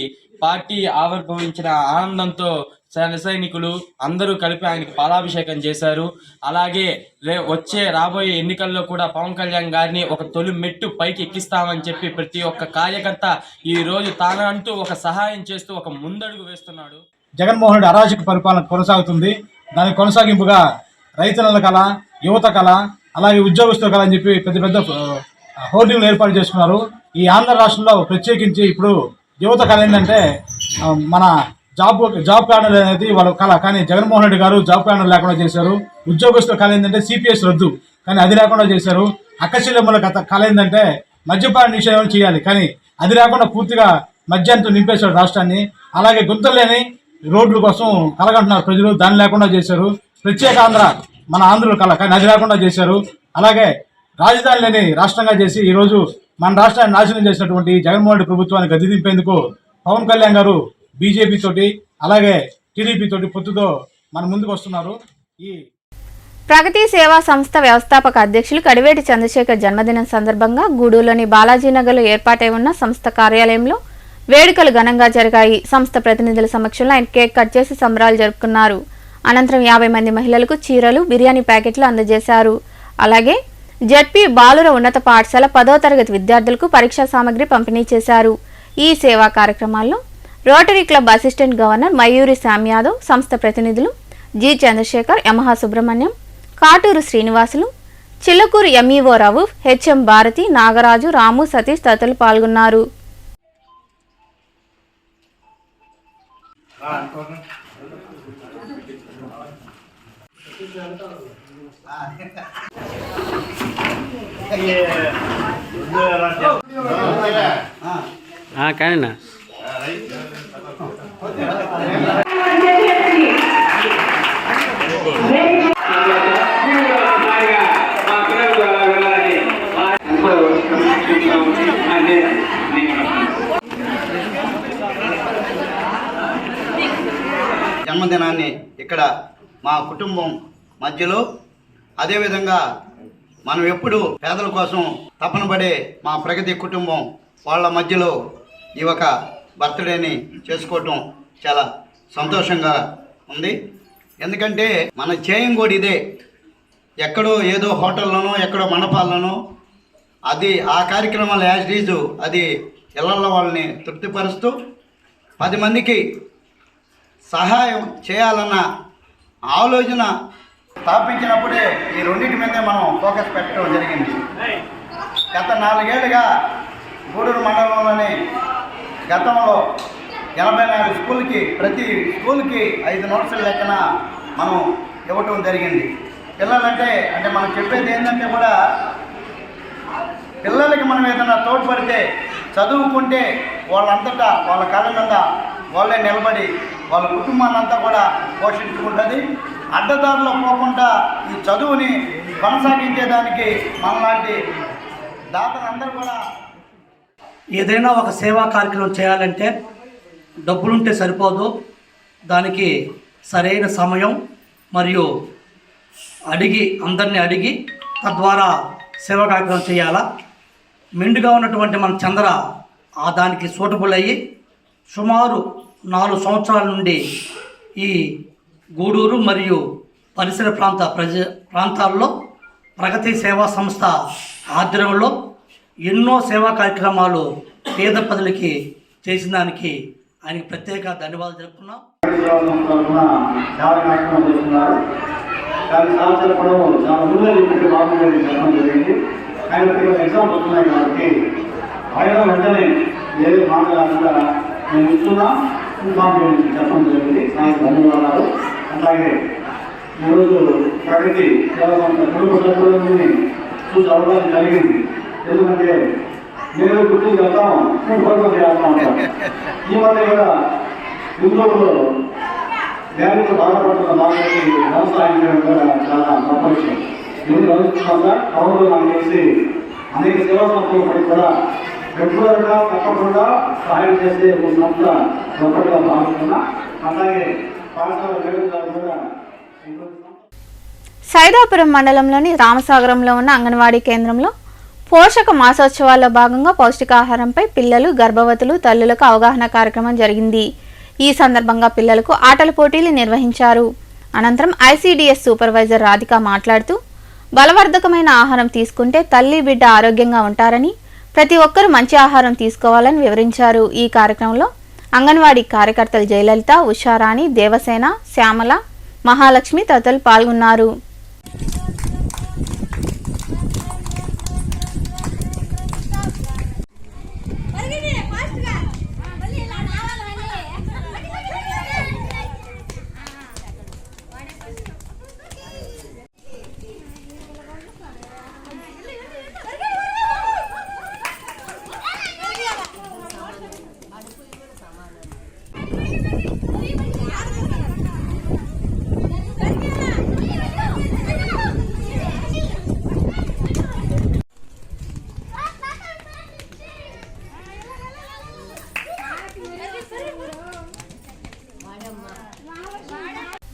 పార్టీ ఆవిర్భవించిన ఆనందంతో జన సైనికులు అందరూ కలిపి ఆయనకి పాలాభిషేకం చేశారు. అలాగే రాబోయే ఎన్నికల్లో కూడా పవన్ కళ్యాణ్ గారిని ఒక తొలి మెట్టు పైకి ఎక్కిస్తామని చెప్పి ప్రతి ఒక్క కార్యకర్త ఈరోజు తానంటూ ఒక సహాయం చేస్తూ ఒక ముందడుగు వేస్తున్నాడు. జగన్మోహన్ రెడ్డి అరాజక పరిపాలన కొనసాగుతుంది. దానికి కొనసాగింపుగా రైతుల కళ, యువత కళ, అలాగే ఉద్యోగస్తుల కళ అని చెప్పి పెద్ద పెద్ద హోర్డింగ్లు ఏర్పాటు చేసుకున్నారు. ఈ ఆంధ్ర రాష్ట్రంలో ప్రత్యేకించి ఇప్పుడు యువత కళ ఏంటంటే మన జాబ్ ప్యానల్ అనేది వాళ్ళ కళ. కానీ జగన్మోహన్ రెడ్డి గారు జాబ్ ప్యానల్ లేకుండా చేశారు. ఉద్యోగస్తుల కళ ఏంటంటే సిపిఎస్ రద్దు, కానీ అది లేకుండా చేశారు. అక్కచెల్లెమ్మల కళ ఏంటంటే మద్యపాన నిషేధం చేయాలి, కానీ అది లేకుండా పూర్తిగా మద్యంతో నింపేశాడు రాష్ట్రాన్ని. అలాగే గుంతలేని రోడ్ల కోసం కలగంటున్నారు ప్రజలు, దాన్ని లేకుండా చేశారు. ప్రత్యేక ఆంధ్ర మన ఆంధ్రుల కళ, కానీ అది లేకుండా చేశారు. అలాగే రాజధాని లేని రాష్ట్రంగా చేసి ఈరోజు మన రాష్ట్రాన్ని నాశనం చేసినటువంటి జగన్మోహన్ రెడ్డి ప్రభుత్వాన్ని గద్దె దింపేందుకు పవన్ కళ్యాణ్ గారు బీజేపీ తోటి అలాగే టీడీపీ తోటి పొత్తుతో మన ముందుకు వస్తున్నారు. ఈ ప్రగతి సేవా సంస్థ వ్యవస్థాపక అధ్యక్షులు కడివేటి చంద్రశేఖర్ జన్మదినం సందర్భంగా గూడూరులోని బాలాజీనగర్లో ఏర్పాటై ఉన్న సంస్థ కార్యాలయంలో వేడుకలు ఘనంగా జరిగాయి. సంస్థ ప్రతినిధుల సమక్షంలో ఆయన కేక్ కట్ చేసి సంబరాలు జరుపుకున్నారు. అనంతరం 50 మంది మహిళలకు చీరలు, బిర్యానీ ప్యాకెట్లు అందజేశారు. అలాగే జడ్పీ బాలుర ఉన్నత పాఠశాల 10వ తరగతి విద్యార్థులకు పరీక్షా సామగ్రి పంపిణీ చేశారు. ఈ సేవా కార్యక్రమాల్లో Rotary club assistant governor Mayuri Shyam Yadav, సంస్థ ప్రతినిధులు జి చంద్రశేఖర్, యమహా సుబ్రహ్మణ్యం, కాటూరు శ్రీనివాసులు, చిల్లకూరు ఎంఈఓ రవూఫ్, హెచ్ఎం భారతి, నాగరాజు, రాము, సతీష్ తదితరులు పాల్గొన్నారు. కానీ జన్మదినాన్ని ఇక్కడ మా కుటుంబం మధ్యలో, అదేవిధంగా మనం ఎప్పుడు పేదల కోసం తపన పడే మా ప్రగతి కుటుంబం వాళ్ళ మధ్యలో ఈ ఒక బర్త్డేని చేసుకోవటం చాలా సంతోషంగా ఉంది. ఎందుకంటే మన చేయం కూడా ఇదే, ఎక్కడో ఏదో హోటల్లోనో ఎక్కడో మండపాల్లోనో అది ఆ కార్యక్రమాలు యాజ్ ఈజు అది ఇళ్లలో వాళ్ళని తృప్తిపరుస్తూ 10 మందికి సహాయం చేయాలన్న ఆలోచన స్థాపించినప్పుడే ఈ రెండింటి మీదే మనం ఫోకస్ పెట్టడం జరిగింది. గత 4 ఏళ్ళుగా గూడూరు మండలంలోని గతంలో 84 స్కూల్కి ప్రతి స్కూల్కి 5 నోట్సుల లెక్కన మనం ఇవ్వటం జరిగింది. పిల్లలంటే మనం చెప్పేది ఏంటంటే కూడా పిల్లలకి మనం ఏదైనా తోడ్పడితే చదువుకుంటే వాళ్ళంతటా వాళ్ళ కాళ్ళ మీద వాళ్ళే నిలబడి వాళ్ళ కుటుంబాన్నంతా కూడా పోషించుకుంటుంది. అడ్డదారిలో పోకుండా ఈ చదువుని కొనసాగించేదానికి మనలాంటి దాతలందరూ కూడా ఏదైనా ఒక సేవా కార్యక్రమం చేయాలంటే డబ్బులుంటే సరిపోదు, దానికి సరైన సమయం మరియు అందరినీ అడిగి తద్వారా సేవా కార్యక్రమం చేయాలా. మెండుగా ఉన్నటువంటి మన చంద్ర దానికి సూటబుల్ అయ్యి సుమారు 4 సంవత్సరాల నుండి ఈ గూడూరు మరియు పరిసర ప్రాంతాల్లో ప్రగతి సేవా సంస్థ ఆధ్వర్యంలో ఎన్నో సేవా కార్యక్రమాలు పేద ప్రజలకి చేసిన దానికి ఆయనకి ప్రత్యేక ధన్యవాదాలు తెలుపుతున్నాం. దాని సంవత్సరం చాలా ముందే బాగుంటుంది చెప్పడం జరిగింది. ఆయన ఎగ్జామ్స్ వస్తున్నాయి కాబట్టి ఆయన వెంటనే ఏదో మాట్లాడకుండా నేను ఇస్తున్నా ఇన్ఫార్మ్ చేయండి చెప్పడం జరిగింది. నాకు ధన్యవాదాలు. అలాగే ఈరోజు ప్రగతి సేవా సంస్థ కుటుంబ సభ్యులని చూసి అవగాహన జరిగింది. ఎందుకంటే నేను గుర్తు వెళ్తాం ఫోటో చేస్తా ఉంటాం. ఈ మధ్య కూడా ఇంట్లో బ్యాంకులో బాధపడుతున్న బాధకి వ్యవసాయం చేయడం కూడా చాలా గొప్ప విషయం. ఇది గౌరవించకుండా టౌన్లో నాకు చేసి అనేక సేవా సంస్థలు పడి కూడా రెగ్యులర్గా తప్పకుండా సహాయం చేసే ఒక సంస్థ గొప్పగా భావిస్తున్నా. అలాగే పాఠశాల వేడుకలు కూడా సైదాపురం మండలంలోని రామసాగరంలో ఉన్న అంగన్వాడీ కేంద్రంలో పోషక మాసోత్సవాల్లో భాగంగా పౌష్టికాహారంపై పిల్లలు, గర్భవతులు, తల్లులకు అవగాహన కార్యక్రమం జరిగింది. ఈ సందర్భంగా పిల్లలకు ఆటల పోటీలు నిర్వహించారు. అనంతరం ఐసీడీఎస్ సూపర్వైజర్ రాధిక మాట్లాడుతూ బలవర్ధకమైన ఆహారం తీసుకుంటే తల్లి, బిడ్డ ఆరోగ్యంగా ఉంటారని, ప్రతి ఒక్కరూ మంచి ఆహారం తీసుకోవాలని వివరించారు. ఈ కార్యక్రమంలో అంగన్వాడీ కార్యకర్తలు జయలలిత, ఉషారాణి, దేవసేన, శ్యామల, మహాలక్ష్మి తదితరులు పాల్గొన్నారు.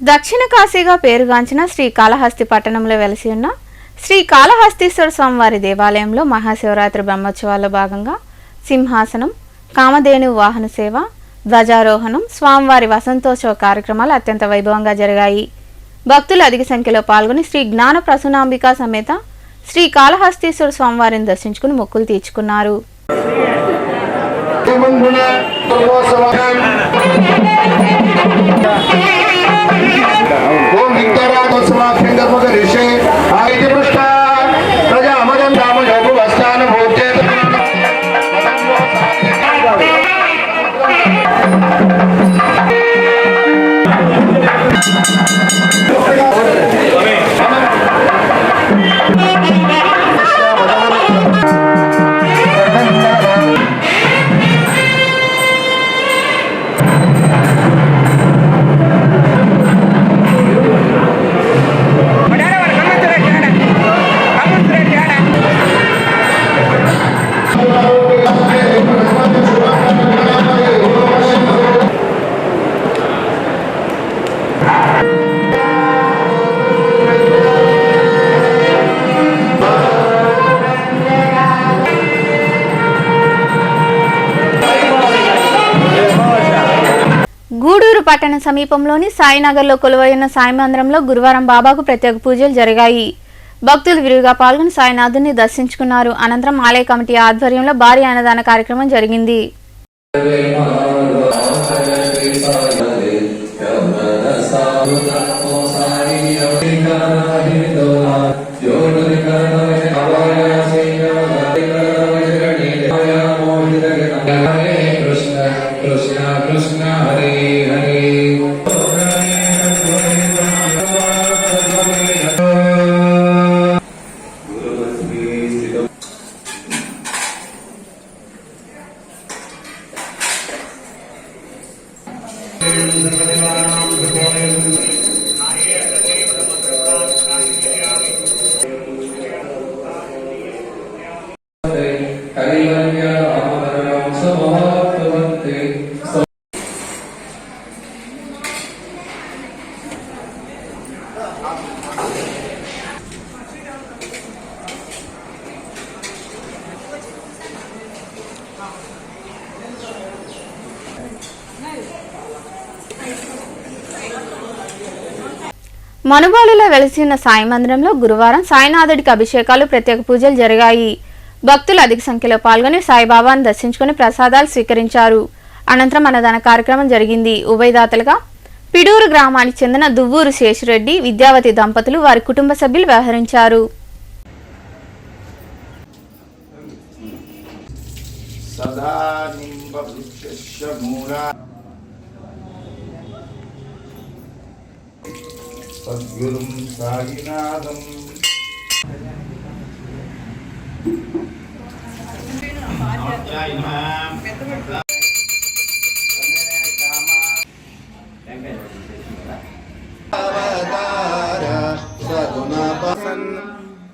దక్షిణ కాశీగా పేరుగాంచిన శ్రీ కాళహస్తి పట్టణంలో వెలసి ఉన్న శ్రీ కాళహస్తీశ్వర స్వామివారి దేవాలయంలో మహాశివరాత్రి బ్రహ్మోత్సవాల్లో భాగంగా సింహాసనం, కామధేను వాహన సేవ, ధ్వజారోహణం, స్వామివారి వసంతోత్సవ కార్యక్రమాలు అత్యంత వైభవంగా జరిగాయి. భక్తులు అధిక సంఖ్యలో పాల్గొని శ్రీ జ్ఞాన ప్రసూనాంబిక సమేత శ్రీ కాళహస్తీశ్వర స్వామివారిని దర్శించుకుని మొక్కులు తీర్చుకున్నారు. గూడూరు పట్టణ సమీపంలోని సాయినగర్లో కొలువైన సాయి మందిరంలో గురువారం బాబాకు ప్రత్యేక పూజలు జరిగాయి. భక్తులు విరివిగా పాల్గొని సాయినాథుని దర్శించుకున్నారు. అనంతరం ఆలయ కమిటీ ఆధ్వర్యంలో భారీ అన్నదాన కార్యక్రమం జరిగింది. మనుబోలులో వెలిసి ఉన్న సాయి మందిరంలో గురువారం సాయినాథుడికి అభిషేకాలు, ప్రత్యేక పూజలు జరిగాయి. భక్తులు అధిక సంఖ్యలో పాల్గొని సాయిబాబాను దర్శించుకుని ప్రసాదాలు స్వీకరించారు. అనంతరం అన్నదాన కార్యక్రమం జరిగింది. ఉభయదాతలుగా పిడూరు గ్రామానికి చెందిన దువ్వూరు శేషిరెడ్డి, విద్యావతి దంపతులు, వారి కుటుంబ సభ్యులు వ్యవహరించారు. సద్గురుం సాయినాథం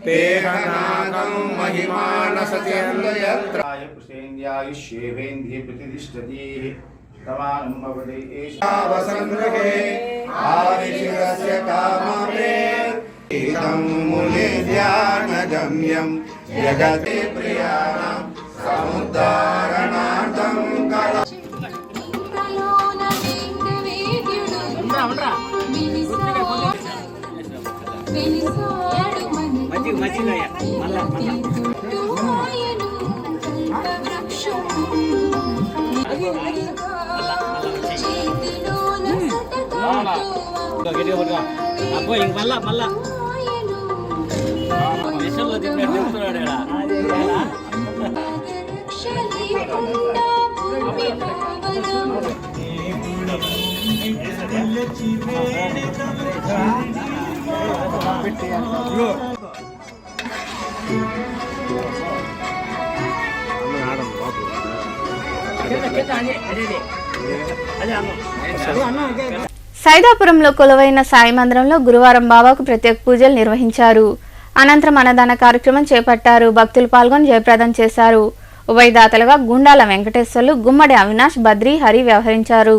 పేహనాగం మహిమానసత్యంద్రయత్రాయ పుషేంద్యాయుష్యేవేంద్రియ ప్రతిష్టతి తమానం భవతి ఏషావసంగ్రహే ఆవిశిరస్య కామమే ఇదం ముని ధ్యానగమ్యం జగతే ప్రియాణం సముద్ధారణార్థం కళ అబ్బో ఇంక మళ్ళా విషయంలో తిరుగుతున్నాడు. సైదాపురంలో కొలువైన సాయి మందిరంలో గురువారం బాబాకు ప్రత్యేక పూజలు నిర్వహించారు. అనంతరం అన్నదాన కార్యక్రమం చేపట్టారు. భక్తులు పాల్గొని జయప్రదం చేశారు. ఉభయదాతలుగా గుండాల వెంకటేశ్వర్లు, గుమ్మడి అవినాష్, బద్రి, హరి వ్యవహరించారు.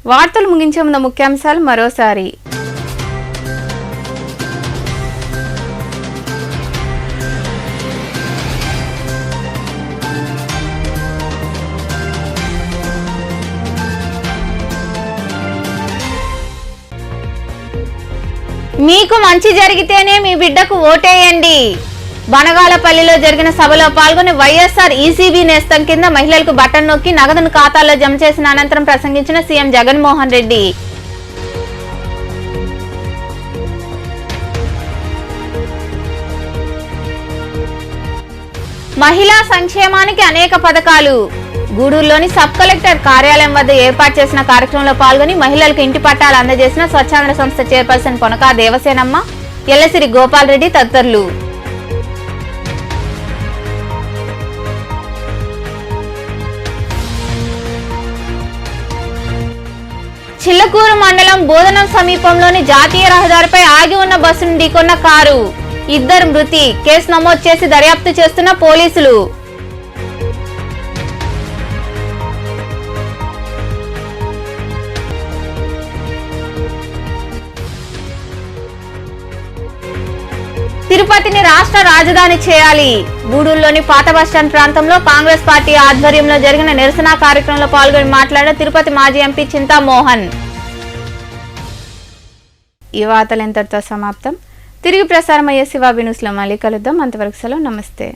వార్తలు ముగించే ముందు ముఖ్యాంశాలు మరోసారి. మీకు మంచి జరిగితేనే మీ బిడ్డకు ఓటేయండి. బనగాలపల్లిలో జరిగిన సభలో పాల్గొని వైఎస్ఆర్ ఈసీబీ నేస్తం కింద మహిళలకు బటన్ నొక్కి నగదును ఖాతాల్లో జమ చేసిన అనంతరం ప్రసంగించిన సీఎం జగన్మోహన్ రెడ్డి. మహిళా సంక్షేమానికి అనేక పథకాలు. గూడూరులోని సబ్ కలెక్టర్ కార్యాలయం వద్ద ఏర్పాటు చేసిన కార్యక్రమంలో పాల్గొని మహిళలకు ఇంటి పట్టాలు అందజేసిన స్వచ్ఛంద సంస్థ చైర్పర్సన్ పొనకా దేవసేనమ్మ, ఎల్లసిరి గోపాల్ రెడ్డి తదితరులు. చిల్లకూరు మండలం బోధనం సమీపంలోని జాతీయ రహదారిపై ఆగి ఉన్న బస్సును ఢీకొన్న కారు. 2 మృతి. కేసు నమోదు చేసి దర్యాప్తు చేస్తున్న పోలీసులు. తిరుపతిని రాష్ట్ర రాజధాని చేయాలి. గూడూరులోని పాత బస్టాండ్ ప్రాంతంలో కాంగ్రెస్ పార్టీ ఆధ్వర్యంలో జరిగిన నిరసన కార్యక్రమంలో పాల్గొని మాట్లాడిన తిరుపతి మాజీ ఎంపీ చింతామోహన్. ఈ వార్తలు ఇంతటితో సమాప్తం. తిరిగి ప్రసారమయ్యే శివాబి న్యూస్లో మళ్ళీ కలుద్దాం. అంతవరకు సెలవు. నమస్తే.